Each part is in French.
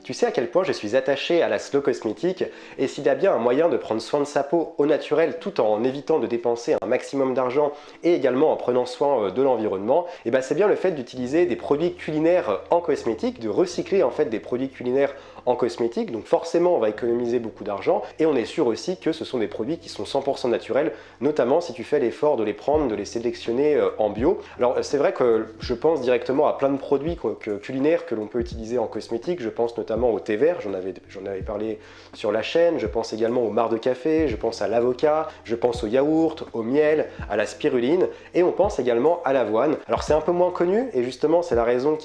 Tu sais à quel point je suis attaché à la slow cosmétique et s'il y a bien un moyen de prendre soin de sa peau au naturel tout en évitant de dépenser un maximum d'argent et également en prenant soin de l'environnement, et ben c'est bien le fait d'utiliser des produits culinaires en cosmétique, de recycler en fait des produits culinaires en cosmétique. Donc forcément on va économiser beaucoup d'argent et on est sûr aussi que ce sont des produits qui sont 100% naturels, notamment si tu fais l'effort de les prendre, de les sélectionner en bio. Alors c'est vrai que je pense directement à plein de produits culinaires que l'on peut utiliser en cosmétique. Je pense notamment au thé vert, j'en avais parlé sur la chaîne. Je pense également au marc de café, je pense à l'avocat, je pense au yaourt, au miel, à la spiruline et on pense également à l'avoine. Alors c'est un peu moins connu et justement c'est la raison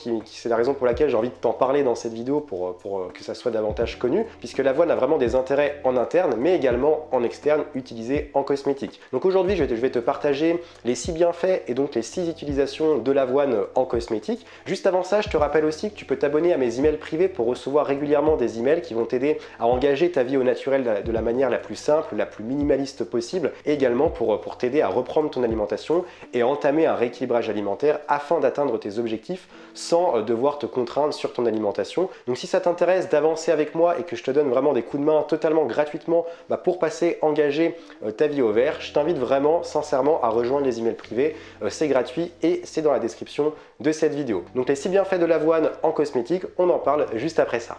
pour laquelle j'ai envie de t'en parler dans cette vidéo pour que ça soit davantage connu, puisque l'avoine a vraiment des intérêts en interne mais également en externe utilisés en cosmétique. Donc aujourd'hui je vais te partager les 6 bienfaits et donc les 6 utilisations de l'avoine en cosmétique. Juste avant ça, je te rappelle aussi que tu peux t'abonner à mes emails privés pour recevoir régulièrement des emails qui vont t'aider à engager ta vie au naturel de la manière la plus simple, la plus minimaliste possible, et également pour t'aider à reprendre ton alimentation et à entamer un rééquilibrage alimentaire afin d'atteindre tes objectifs sans devoir te contraindre sur ton alimentation. Donc si ça t'intéresse d'avancer avec moi et que je te donne vraiment des coups de main totalement gratuitement pour passer, engager ta vie au vert, je t'invite vraiment sincèrement à rejoindre les emails privés. C'est gratuit et c'est dans la description de cette vidéo. Donc les 6 bienfaits de l'avoine en cosmétique, on en parle juste après ça.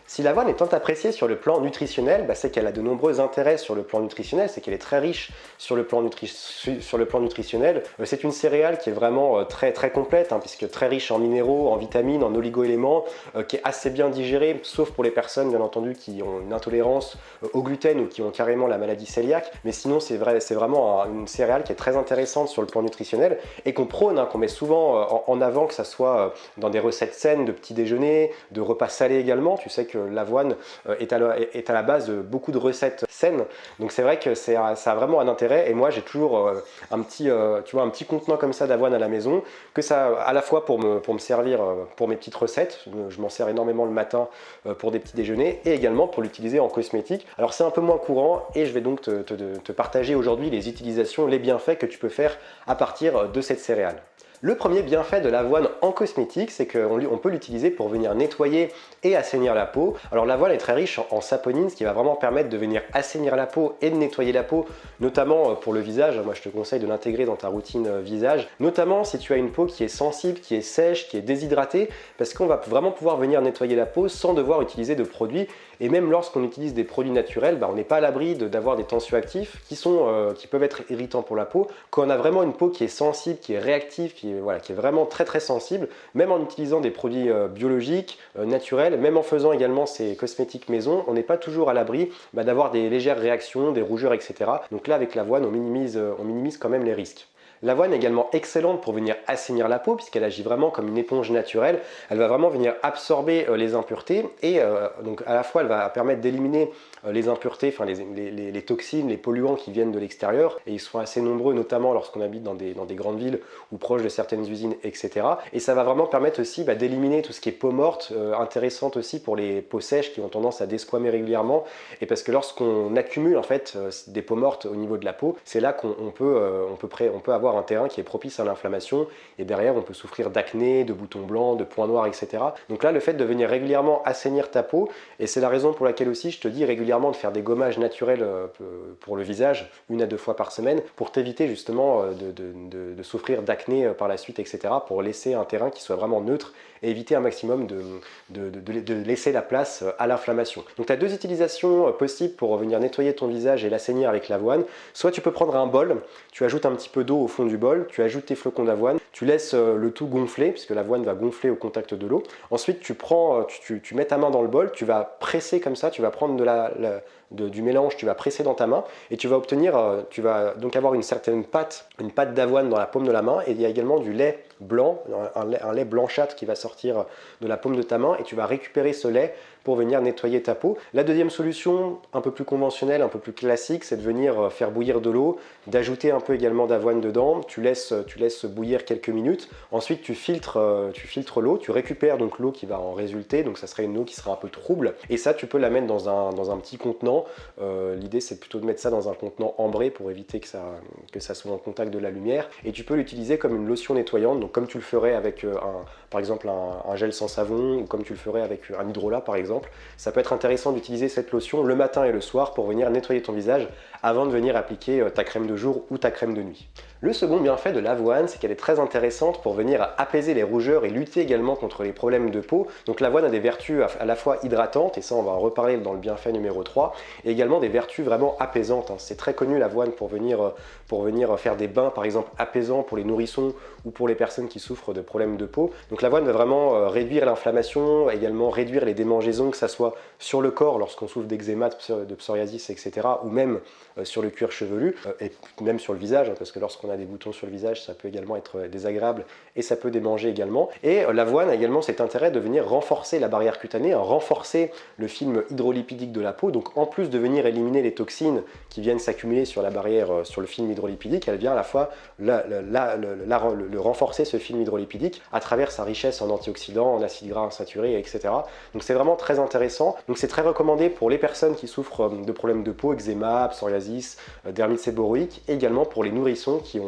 Si l'avoine est tant appréciée sur le plan nutritionnel, c'est qu'elle a de nombreux intérêts sur le plan nutritionnel, c'est qu'elle est très riche sur le plan nutritionnel. C'est une céréale qui est vraiment très complète, puisque très riche en minéraux, en vitamines, en oligo-éléments, qui est assez bien digérée, sauf pour les personnes bien entendu qui ont une intolérance au gluten ou qui ont carrément la maladie cœliaque. Mais sinon c'est vraiment une céréale qui est très intéressante sur le plan nutritionnel et qu'on prône, qu'on met souvent en avant, que ce soit dans des recettes saines de petit déjeuner, de repas salés également. Tu sais que l'avoine est à la base de beaucoup de recettes saines, donc c'est vrai que ça a vraiment un intérêt. Et moi j'ai toujours un petit contenant comme ça d'avoine à la maison, que ça à la fois pour me servir pour mes petites recettes, je m'en sers énormément le matin pour des petits déjeuners, et également pour l'utiliser en cosmétique. Alors c'est un peu moins courant et je vais donc te partager aujourd'hui les utilisations, les bienfaits que tu peux faire à partir de cette céréale. Le premier bienfait de l'avoine en cosmétique, c'est qu'on peut l'utiliser pour venir nettoyer et assainir la peau. Alors l'avoine est très riche en saponine, ce qui va vraiment permettre de venir assainir la peau et de nettoyer la peau, notamment pour le visage. Moi je te conseille de l'intégrer dans ta routine visage, notamment si tu as une peau qui est sensible, qui est sèche, qui est déshydratée, parce qu'on va vraiment pouvoir venir nettoyer la peau sans devoir utiliser de produits. Et même lorsqu'on utilise des produits naturels, on n'est pas à l'abri d'avoir des tensioactifs qui peuvent être irritants pour la peau. Quand on a vraiment une peau qui est sensible, qui est réactive, qui est vraiment très sensible, même en utilisant des produits biologiques, naturels, même en faisant également ces cosmétiques maison, on n'est pas toujours à l'abri d'avoir des légères réactions, des rougeurs, etc. Donc là, avec l'avoine, on minimise quand même les risques. L'avoine est également excellente pour venir assainir la peau puisqu'elle agit vraiment comme une éponge naturelle. Elle va vraiment venir absorber les impuretés et donc à la fois elle va permettre d'éliminer les impuretés, les toxines, les polluants qui viennent de l'extérieur, et ils sont assez nombreux notamment lorsqu'on habite dans des grandes villes ou proches de certaines usines, etc. Et ça va vraiment permettre aussi d'éliminer tout ce qui est peau morte, intéressante aussi pour les peaux sèches qui ont tendance à desquamer régulièrement, et parce que lorsqu'on accumule en fait des peaux mortes au niveau de la peau, c'est là qu'on peut avoir un terrain qui est propice à l'inflammation, et derrière on peut souffrir d'acné, de boutons blancs, de points noirs, etc. Donc là le fait de venir régulièrement assainir ta peau, et c'est la raison pour laquelle aussi je te dis régulièrement de faire des gommages naturels pour le visage 1 à 2 fois par semaine pour t'éviter justement de souffrir d'acné par la suite, etc. pour laisser un terrain qui soit vraiment neutre et éviter un maximum de laisser la place à l'inflammation. Donc tu as 2 utilisations possibles pour venir nettoyer ton visage et l'assainir avec l'avoine. Soit tu peux prendre un bol, tu ajoutes un petit peu d'eau au fond du bol, tu ajoutes tes flocons d'avoine, tu laisses le tout gonfler puisque l'avoine va gonfler au contact de l'eau. Ensuite tu mets ta main dans le bol, tu vas presser comme ça, tu vas prendre du mélange, tu vas presser dans ta main et tu vas donc avoir une certaine pâte, d'avoine dans la paume de la main, et il y a également du lait blanc, un lait blanchâtre qui va sortir de la paume de ta main, et tu vas récupérer ce lait pour venir nettoyer ta peau. La deuxième solution, un peu plus conventionnelle, un peu plus classique, c'est de venir faire bouillir de l'eau, d'ajouter un peu également d'avoine dedans, tu laisses bouillir quelques minutes, ensuite tu filtres l'eau, tu récupères donc l'eau qui va en résulter, donc ça serait une eau qui sera un peu trouble, et ça tu peux la mettre dans un petit contenant. L'idée c'est plutôt de mettre ça dans un contenant ambré pour éviter que ça soit en contact de la lumière, et tu peux l'utiliser comme une lotion nettoyante, donc comme tu le ferais avec par exemple un gel sans savon, ou comme tu le ferais avec un hydrolat par exemple. Ça peut être intéressant d'utiliser cette lotion le matin et le soir pour venir nettoyer ton visage avant de venir appliquer ta crème de jour ou ta crème de nuit. Le second bienfait de l'avoine, c'est qu'elle est très intéressante pour venir apaiser les rougeurs et lutter également contre les problèmes de peau. Donc l'avoine a des vertus à la fois hydratantes, et ça on va en reparler dans le bienfait numéro 3, et également des vertus vraiment apaisantes. C'est très connu l'avoine pour venir faire des bains par exemple apaisants pour les nourrissons ou pour les personnes qui souffrent de problèmes de peau. Donc l'avoine va vraiment réduire l'inflammation, également réduire les démangeaisons, que ça soit sur le corps lorsqu'on souffre d'eczéma, de psoriasis, etc. ou même sur le cuir chevelu et même sur le visage, parce que lorsqu'on a des boutons sur le visage, ça peut également être désagréable et ça peut démanger également. Et l'avoine a également cet intérêt de venir renforcer la barrière cutanée, renforcer le film hydrolipidique de la peau. Donc en plus de venir éliminer les toxines qui viennent s'accumuler sur la barrière, sur le film hydrolipidique, elle vient à la fois le renforcer, ce film hydrolipidique, à travers sa richesse en antioxydants, en acides gras insaturés, etc. Donc c'est vraiment très intéressant. Donc c'est très recommandé pour les personnes qui souffrent de problèmes de peau, eczéma, psoriasis, dermite séboroïque, et également pour les nourrissons qui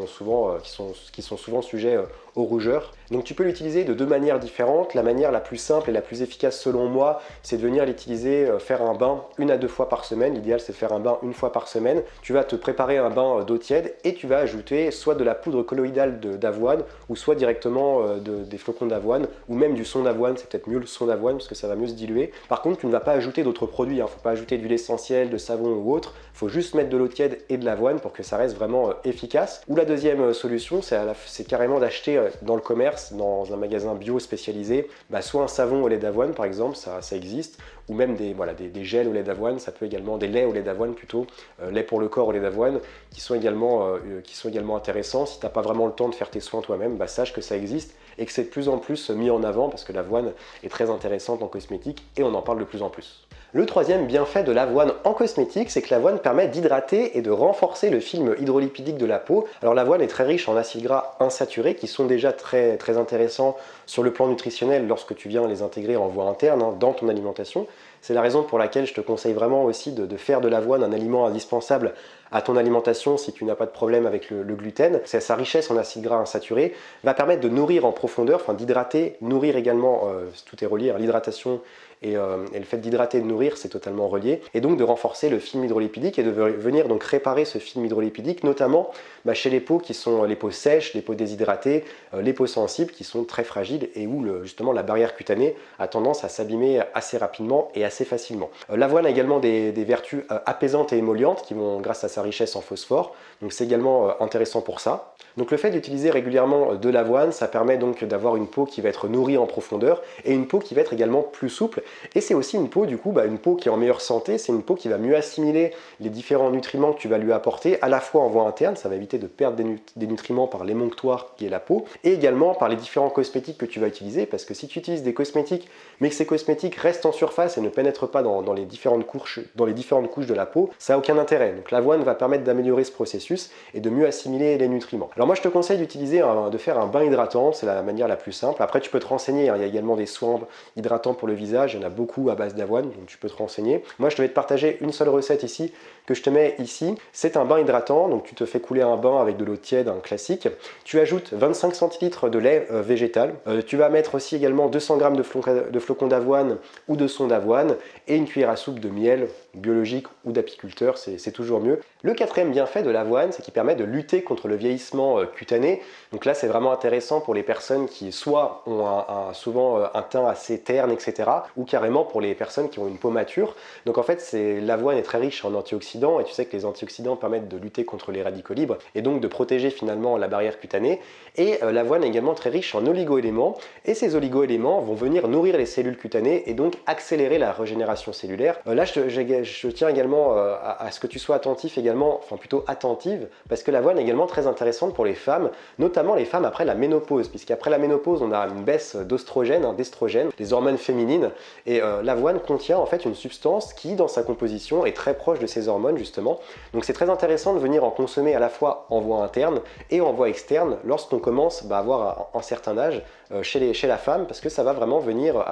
sont souvent sujets aux rougeurs. Donc tu peux l'utiliser de deux manières différentes. La manière la plus simple et la plus efficace selon moi, c'est de venir l'utiliser, faire un bain 1 à 2 fois par semaine. L'idéal c'est de faire un bain 1 fois par semaine. Tu vas te préparer un bain d'eau tiède et tu vas ajouter soit de la poudre colloïdale d'avoine ou soit directement des flocons d'avoine ou même du son d'avoine. C'est peut-être mieux le son d'avoine parce que ça va mieux se diluer. Par contre, tu ne vas pas ajouter d'autres produits. Il ne faut pas ajouter d'huile essentielle, de savon ou autre. Il faut juste mettre de l'eau tiède et de l'avoine pour que ça reste vraiment efficace. Ou la deuxième solution, c'est carrément d'acheter dans le commerce, dans un magasin bio spécialisé, soit un savon au lait d'avoine par exemple, ça existe, ou même des gels au lait d'avoine, ça peut également, des laits au lait d'avoine plutôt, lait pour le corps au lait d'avoine, qui sont également intéressants. Si tu n'as pas vraiment le temps de faire tes soins toi-même, sache que ça existe et que c'est de plus en plus mis en avant parce que l'avoine est très intéressante en cosmétique et on en parle de plus en plus. Le troisième bienfait de l'avoine en cosmétique, c'est que l'avoine permet d'hydrater et de renforcer le film hydrolipidique de la peau. Alors l'avoine est très riche en acides gras insaturés qui sont déjà très, très intéressants sur le plan nutritionnel lorsque tu viens les intégrer en voie interne dans ton alimentation. C'est la raison pour laquelle je te conseille vraiment aussi de faire de l'avoine un aliment indispensable à ton alimentation si tu n'as pas de problème avec le gluten. Sa richesse en acides gras insaturés va permettre de nourrir en profondeur, d'hydrater, nourrir également, tout est relié, l'hydratation et le fait d'hydrater et de nourrir, c'est totalement relié, et donc de renforcer le film hydrolipidique et de venir donc réparer ce film hydrolipidique, notamment chez les peaux qui sont les peaux sèches, les peaux déshydratées, les peaux sensibles qui sont très fragiles et où justement la barrière cutanée a tendance à s'abîmer assez rapidement et assez facilement. L'avoine a également des vertus apaisantes et émollientes qui vont, grâce à sa richesse en phosphore, donc c'est également intéressant pour ça. Donc le fait d'utiliser régulièrement de l'avoine, ça permet donc d'avoir une peau qui va être nourrie en profondeur et une peau qui va être également plus souple. Et c'est aussi une peau, du coup, une peau qui est en meilleure santé, c'est une peau qui va mieux assimiler les différents nutriments que tu vas lui apporter, à la fois en voie interne, ça va éviter de perdre des nutriments par l'émonctoire qui est la peau, et également par les différents cosmétiques que tu vas utiliser, parce que si tu utilises des cosmétiques, mais que ces cosmétiques restent en surface et ne pénètrent pas dans les différentes couches de la peau, ça n'a aucun intérêt. Donc l'avoine va permettre d'améliorer ce processus et de mieux assimiler les nutriments. Alors moi je te conseille de faire un bain hydratant, c'est la manière la plus simple. Après tu peux te renseigner, il y a également des soins hydratants pour le visage, il y en a beaucoup à base d'avoine, donc tu peux te renseigner. Moi je vais te partager une seule recette ici, que je te mets ici. C'est un bain hydratant, donc tu te fais couler un bain avec de l'eau tiède, un classique. Tu ajoutes 25 centilitres de lait végétal. Tu vas mettre aussi également 200 g de flocons d'avoine ou de son d'avoine et une cuillère à soupe de miel biologique ou d'apiculteur, c'est toujours mieux. Le quatrième bienfait de l'avoine, c'est qu'il permet de lutter contre le vieillissement cutané. Donc là, c'est vraiment intéressant pour les personnes qui soit ont souvent un teint assez terne, etc. ou carrément pour les personnes qui ont une peau mature. Donc en fait, l'avoine est très riche en antioxydants et tu sais que les antioxydants permettent de lutter contre les radicaux libres et donc de protéger finalement la barrière cutanée. Et l'avoine est également très riche en oligo-éléments et ces oligo-éléments vont venir nourrir les cellules cutanées et donc accélérer la régénération cellulaire. Là, je tiens également à ce que tu sois attentif également également, enfin plutôt attentive, parce que l'avoine est également très intéressante pour les femmes, notamment les femmes après la ménopause, puisqu'après la ménopause, on a une baisse d'oestrogène, d'estrogène, des hormones féminines, et l'avoine contient en fait une substance qui, dans sa composition, est très proche de ces hormones justement. Donc c'est très intéressant de venir en consommer à la fois en voie interne et en voie externe lorsqu'on commence à avoir un certain âge chez la femme, parce que ça va vraiment venir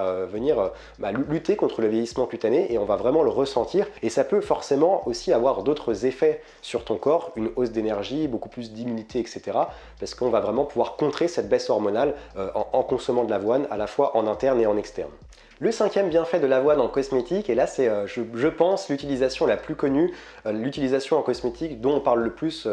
lutter contre le vieillissement cutané et on va vraiment le ressentir, et ça peut forcément aussi avoir d'autres effets sur ton corps, une hausse d'énergie, beaucoup plus d'immunité, etc. parce qu'on va vraiment pouvoir contrer cette baisse hormonale en consommant de l'avoine à la fois en interne et en externe. Le cinquième bienfait de l'avoine en cosmétique, et là c'est je pense l'utilisation la plus connue, l'utilisation en cosmétique dont on parle le plus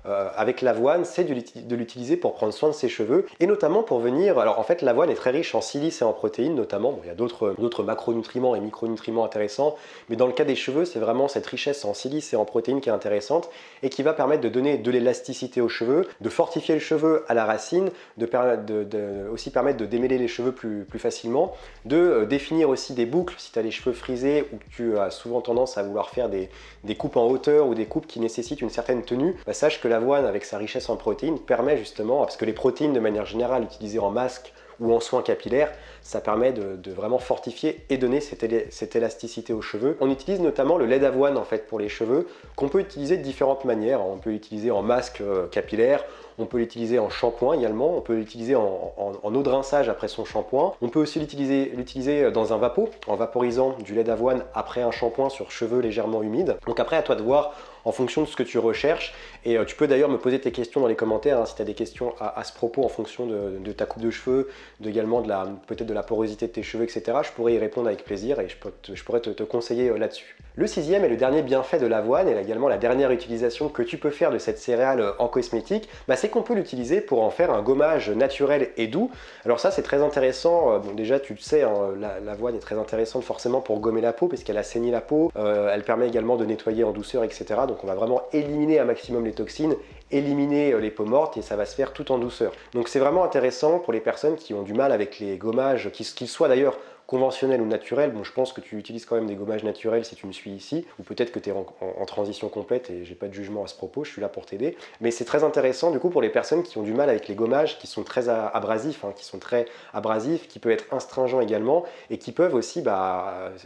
avec l'avoine, c'est de l'utiliser pour prendre soin de ses cheveux, et notamment pour venir, alors en fait l'avoine est très riche en silice et en protéines notamment, bon, il y a d'autres macronutriments et micronutriments intéressants, mais dans le cas des cheveux c'est vraiment cette richesse en silice et en protéines qui est intéressante et qui va permettre de donner de l'élasticité aux cheveux, de fortifier le cheveu à la racine, aussi permettre de démêler les cheveux plus facilement, de définir aussi des boucles si tu as les cheveux frisés ou que tu as souvent tendance à vouloir faire des coupes en hauteur ou des coupes qui nécessitent une certaine tenue, sache que l'avoine avec sa richesse en protéines permet justement, parce que les protéines de manière générale utilisées en masque ou en soins capillaires, ça permet de vraiment fortifier et donner cette élasticité aux cheveux. On utilise notamment le lait d'avoine en fait pour les cheveux, qu'on peut utiliser de différentes manières. On peut l'utiliser en masque capillaire, on peut l'utiliser en shampoing également, on peut l'utiliser en eau de rinçage après son shampoing, on peut aussi l'utiliser dans un vapeau, en vaporisant du lait d'avoine après un shampoing sur cheveux légèrement humides. Donc après à toi de voir en fonction de ce que tu recherches, et tu peux d'ailleurs me poser tes questions dans les commentaires si tu as des questions à ce propos en fonction de ta coupe de cheveux, également peut-être de la porosité de tes cheveux, etc. Je pourrais y répondre avec plaisir et je pourrais te conseiller là-dessus. Le sixième et le dernier bienfait de l'avoine, et également la dernière utilisation que tu peux faire de cette céréale en cosmétique, c'est qu'on peut l'utiliser pour en faire un gommage naturel et doux. Alors ça c'est très intéressant, bon, déjà tu le sais, hein, l'avoine est très intéressante forcément pour gommer la peau parce qu'elle assainit la peau, elle permet également de nettoyer en douceur, etc. Donc on va vraiment éliminer un maximum les toxines, éliminer les peaux mortes, et ça va se faire tout en douceur. Donc c'est vraiment intéressant pour les personnes qui ont du mal avec les gommages, qu'ils soient d'ailleurs conventionnel ou naturel. Bon, je pense que tu utilises quand même des gommages naturels si tu me suis ici, ou peut-être que tu es en transition complète et j'ai pas de jugement à ce propos, je suis là pour t'aider. Mais c'est très intéressant du coup pour les personnes qui ont du mal avec les gommages qui sont très abrasifs, qui peuvent être astringents également et qui peuvent aussi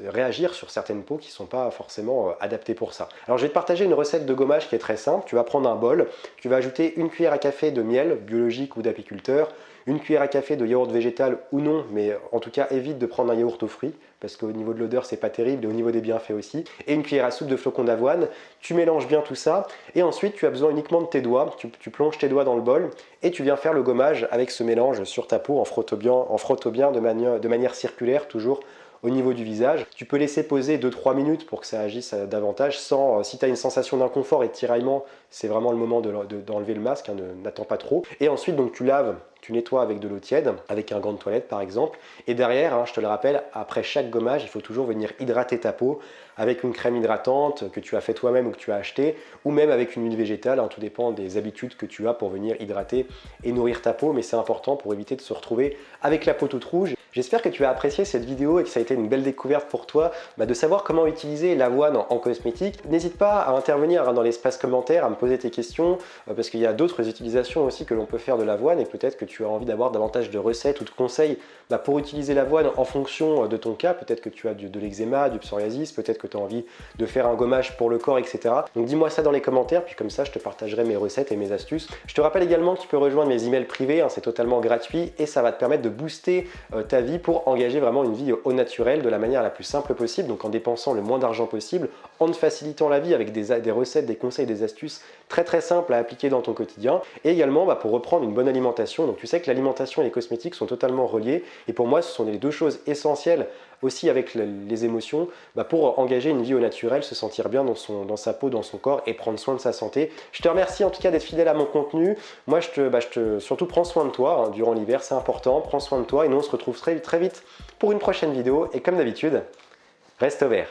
réagir sur certaines peaux qui ne sont pas forcément adaptées pour ça. Alors je vais te partager une recette de gommage qui est très simple. Tu vas prendre un bol, tu vas ajouter une cuillère à café de miel biologique ou d'apiculteur, une cuillère à café de yaourt végétal ou non, mais en tout cas évite de prendre un yaourt aux fruits parce qu'au niveau de l'odeur c'est pas terrible et au niveau des bienfaits aussi, et une cuillère à soupe de flocons d'avoine. Tu mélanges bien tout ça et ensuite tu as besoin uniquement de tes doigts, tu plonges tes doigts dans le bol et tu viens faire le gommage avec ce mélange sur ta peau en frottant bien de manière circulaire, toujours au niveau du visage. Tu peux laisser poser 2-3 minutes pour que ça agisse davantage si tu as une sensation d'inconfort et de tiraillement, c'est vraiment le moment d'enlever le masque, hein, n'attends pas trop. Et ensuite donc tu laves, tu nettoies avec de l'eau tiède, avec un gant de toilette par exemple. Et derrière, hein, je te le rappelle, après chaque gommage, il faut toujours venir hydrater ta peau avec une crème hydratante que tu as fait toi-même ou que tu as acheté, ou même avec une huile végétale, hein, tout dépend des habitudes que tu as pour venir hydrater et nourrir ta peau, mais c'est important pour éviter de se retrouver avec la peau toute rouge. J'espère que tu as apprécié cette vidéo et que ça a été une belle découverte pour toi de savoir comment utiliser l'avoine en cosmétique. N'hésite pas à intervenir dans l'espace commentaire, à me poser tes questions, parce qu'il y a d'autres utilisations aussi que l'on peut faire de l'avoine et peut-être que tu as envie d'avoir davantage de recettes ou de conseils pour utiliser l'avoine en fonction de ton cas. Peut-être que tu as de l'eczéma, du psoriasis, peut-être que tu as envie de faire un gommage pour le corps, etc. Donc dis-moi ça dans les commentaires, puis comme ça je te partagerai mes recettes et mes astuces. Je te rappelle également que tu peux rejoindre mes emails privés, hein, c'est totalement gratuit et ça va te permettre de booster ta vie pour engager vraiment une vie au naturel de la manière la plus simple possible, donc en dépensant le moins d'argent possible, en te facilitant la vie avec des recettes, des conseils, des astuces très simples à appliquer dans ton quotidien, et également pour reprendre une bonne alimentation. Donc tu sais que l'alimentation et les cosmétiques sont totalement reliés, et pour moi ce sont les deux choses essentielles aussi avec les émotions pour engager une vie au naturel, se sentir bien dans sa peau, dans son corps et prendre soin de sa santé. Je te remercie en tout cas d'être fidèle à mon contenu. Moi surtout prends soin de toi, hein, durant l'hiver, c'est important, prends soin de toi et nous on se retrouve très vite pour une prochaine vidéo et comme d'habitude, reste vert.